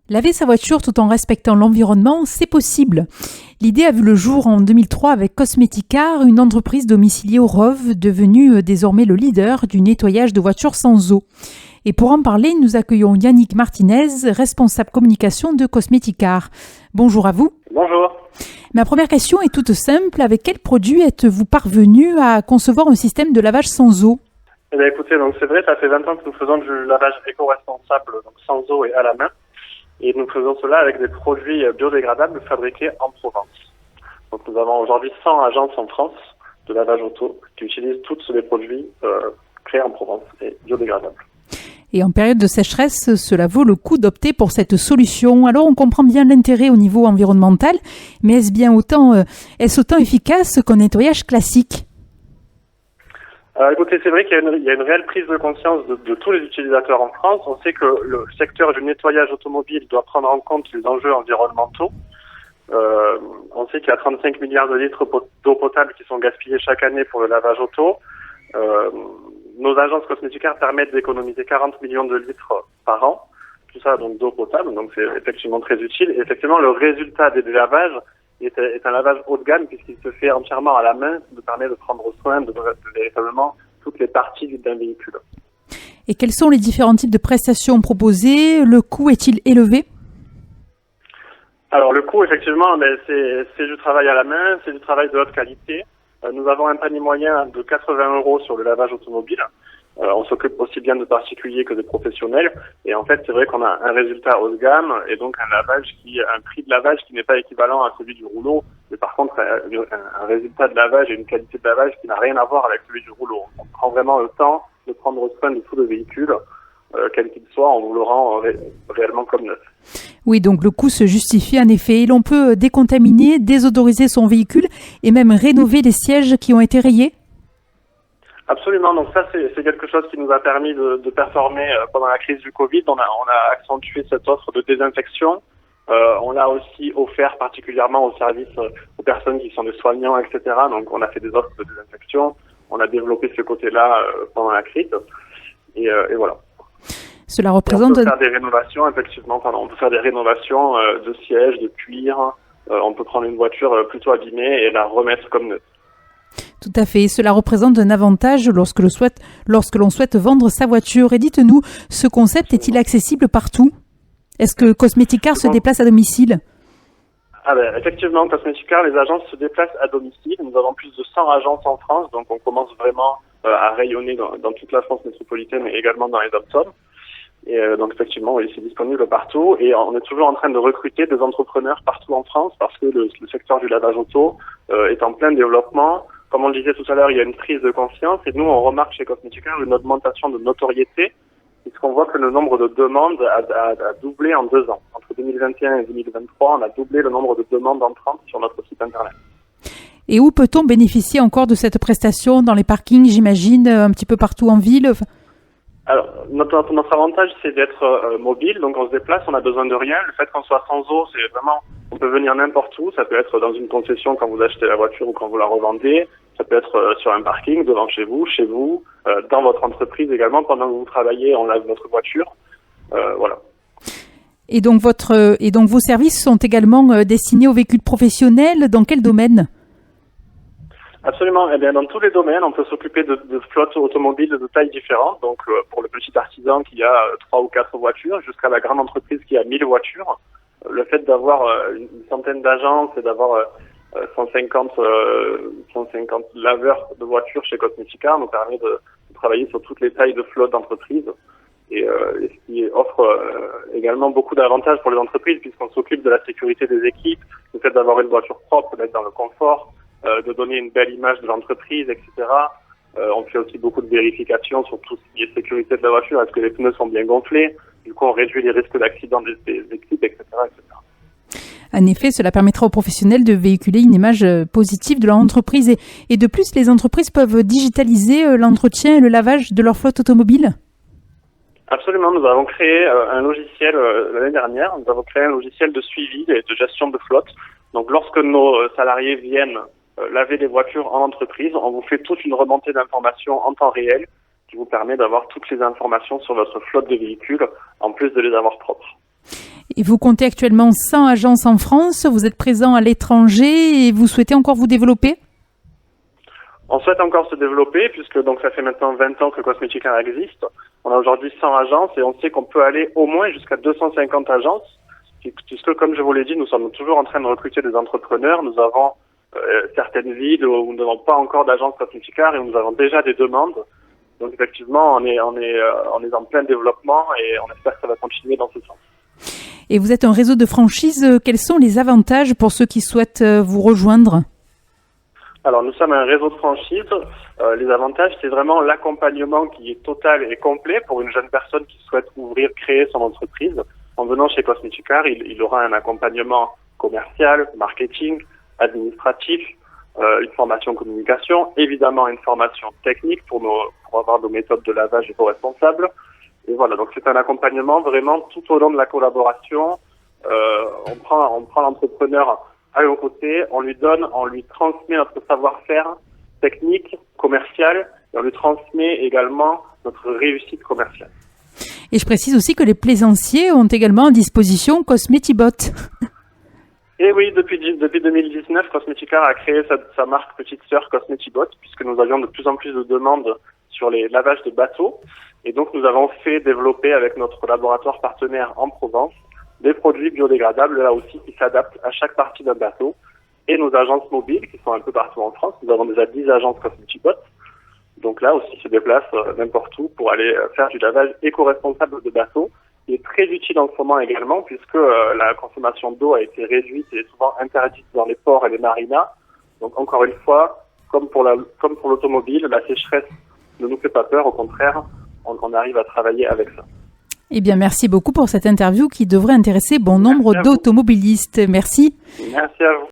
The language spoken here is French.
Laver sa voiture tout en respectant l'environnement, c'est possible. L'idée a vu le jour en 2003 avec Cosmeticar, une entreprise domiciliée au Rove, devenue désormais le leader du nettoyage de voitures sans eau. Et pour en parler, nous accueillons Yannick Martinez, responsable communication de Cosmeticar. Bonjour à vous. Bonjour. Ma première question est toute simple. Avec quel produit êtes-vous parvenu à concevoir un système de lavage sans eau ? Eh bien, écoutez, donc c'est vrai, ça fait 20 ans que nous faisons du lavage éco-responsable, donc sans eau et à la main. Et nous faisons cela avec des produits biodégradables fabriqués en Provence. Donc nous avons aujourd'hui 100 agences en France de lavage auto qui utilisent tous les produits créés en Provence et biodégradables. Et en période de sécheresse, cela vaut le coup d'opter pour cette solution. Alors on comprend bien l'intérêt au niveau environnemental, mais est-ce autant efficace qu'un nettoyage classique ? Écoutez, c'est vrai qu'il y a une réelle prise de conscience de tous les utilisateurs en France. On sait que le secteur du nettoyage automobile doit prendre en compte les enjeux environnementaux. On sait qu'il y a 35 milliards de litres d'eau potable qui sont gaspillés chaque année pour le lavage auto. Nos agences Cosmeticar permettent d'économiser 40 millions de litres par an. Tout ça donc d'eau potable, donc c'est effectivement très utile. Et effectivement, le résultat des lavages est un lavage haut de gamme puisqu'il se fait entièrement à la main, ce qui nous permet de prendre soin de véritablement toutes les parties d'un véhicule. Et quels sont les différents types de prestations proposées ? Le coût est-il élevé ? Alors le coût, effectivement, c'est du travail à la main, c'est du travail de haute qualité. Nous avons un panier moyen de 80 € sur le lavage automobile. On s'occupe aussi bien de particuliers que de professionnels. Et en fait, c'est vrai qu'on a un résultat haut de gamme et donc un prix de lavage qui n'est pas équivalent à celui du rouleau. Mais par contre, un résultat de lavage et une qualité de lavage qui n'a rien à voir avec celui du rouleau. On prend vraiment le temps de prendre soin de tout le véhicule, quel qu'il soit, en vous le rend réellement comme neuf. Oui, donc le coût se justifie en effet. Et l'on peut décontaminer, désodoriser son véhicule et même rénover les sièges qui ont été rayés ? Absolument. Donc ça, c'est quelque chose qui nous a permis de performer pendant la crise du Covid. On a accentué cette offre de désinfection. On l'a aussi offert particulièrement aux services, aux personnes qui sont des soignants, etc. Donc on a fait des offres de désinfection. On a développé ce côté-là pendant la crise. Et voilà. Cela représente... On peut faire des rénovations, effectivement. On peut faire des rénovations de sièges, de cuir. On peut prendre une voiture plutôt abîmée et la remettre comme neuve. Tout à fait. Cela représente un avantage lorsque l'on souhaite vendre sa voiture. Et dites-nous, ce concept est-il accessible partout ? Est-ce que Cosmeticar se déplace à domicile ? Effectivement, Cosmeticar, les agences se déplacent à domicile. Nous avons plus de 100 agences en France, donc on commence vraiment à rayonner dans toute la France métropolitaine et également dans les dom-toms. Et donc effectivement, oui, c'est disponible partout et on est toujours en train de recruter des entrepreneurs partout en France parce que le secteur du lavage auto est en plein développement. Comme on le disait tout à l'heure, il y a une prise de conscience et nous, on remarque chez Cosmeticar une augmentation de notoriété puisqu'on voit que le nombre de demandes a doublé en 2 ans. Entre 2021 et 2023, on a doublé le nombre de demandes entrantes sur notre site internet. Et où peut-on bénéficier encore de cette prestation ? Dans les parkings, j'imagine, un petit peu partout en ville ? Alors, notre avantage, c'est d'être mobile, donc on se déplace, on n'a besoin de rien. Le fait qu'on soit sans eau, c'est vraiment, on peut venir n'importe où. Ça peut être dans une concession quand vous achetez la voiture ou quand vous la revendez. Ça peut être sur un parking, devant chez vous, dans votre entreprise également. Pendant que vous travaillez, on lave votre voiture. Voilà. Et donc vos services sont également destinés aux véhicules professionnels. Dans quel domaine ? Absolument. Eh bien, dans tous les domaines, on peut s'occuper de flottes automobiles de tailles différentes. Donc, pour le petit artisan qui a 3 ou 4 voitures, jusqu'à la grande entreprise qui a 1000 voitures. Le fait d'avoir une centaine d'agences et d'avoir 150 laveurs de voitures chez Cosmeticar nous permet de travailler sur toutes les tailles de flottes d'entreprises. Et ce qui offre également beaucoup d'avantages pour les entreprises puisqu'on s'occupe de la sécurité des équipes, le fait d'avoir une voiture propre, d'être dans le confort, de donner une belle image de l'entreprise, etc. On fait aussi beaucoup de vérifications sur tout ce qui est sécurité de la voiture. Est-ce que les pneus sont bien gonflés ? Du coup, on réduit les risques d'accident des équipes, etc., etc. En effet, cela permettra aux professionnels de véhiculer une image positive de leur entreprise. Et de plus, les entreprises peuvent digitaliser l'entretien et le lavage de leur flotte automobile ? Absolument. Nous avons créé un logiciel l'année dernière. Nous avons créé un logiciel de suivi et de gestion de flotte. Donc, lorsque nos salariés viennent laver les voitures en entreprise, on vous fait toute une remontée d'informations en temps réel qui vous permet d'avoir toutes les informations sur votre flotte de véhicules, en plus de les avoir propres. Et vous comptez actuellement 100 agences en France, vous êtes présent à l'étranger et vous souhaitez encore vous développer? On souhaite encore se développer puisque donc ça fait maintenant 20 ans que Cosmetica existe. On a aujourd'hui 100 agences et on sait qu'on peut aller au moins jusqu'à 250 agences puisque, comme je vous l'ai dit, nous sommes toujours en train de recruter des entrepreneurs. Nous avons certaines villes où nous n'avons pas encore d'agence Cosmetica et où nous avons déjà des demandes. Donc effectivement, on est en plein développement et on espère que ça va continuer dans ce sens. Et vous êtes un réseau de franchise. Quels sont les avantages pour ceux qui souhaitent vous rejoindre? Alors, nous sommes un réseau de franchise. Les avantages, c'est vraiment l'accompagnement qui est total et complet pour une jeune personne qui souhaite créer son entreprise. En venant chez Cosmetica, il aura un accompagnement commercial, marketing, administratif, une formation communication, évidemment une formation technique pour avoir nos méthodes de lavage éco-responsables. Et voilà, donc c'est un accompagnement vraiment tout au long de la collaboration. On prend l'entrepreneur à nos côtés, on lui transmet notre savoir-faire technique, commercial, et on lui transmet également notre réussite commerciale. Et je précise aussi que les plaisanciers ont également à disposition Cosmetibot. Et oui, depuis 2019, Cosmetica a créé sa marque petite sœur Cosmetibot, puisque nous avions de plus en plus de demandes sur les lavages de bateaux. Et donc nous avons fait développer avec notre laboratoire partenaire en Provence des produits biodégradables, là aussi, qui s'adaptent à chaque partie d'un bateau. Et nos agences mobiles, qui sont un peu partout en France, nous avons déjà 10 agences Cosmetibot. Donc là aussi, se déplacent n'importe où pour aller faire du lavage éco-responsable de bateaux. Il est très utile en ce moment également, puisque la consommation d'eau a été réduite et est souvent interdite dans les ports et les marinas. Donc encore une fois, comme pour l'automobile, la sécheresse ne nous fait pas peur, au contraire, on arrive à travailler avec ça. Eh bien, merci beaucoup pour cette interview qui devrait intéresser bon nombre d'automobilistes. Merci. Merci à vous.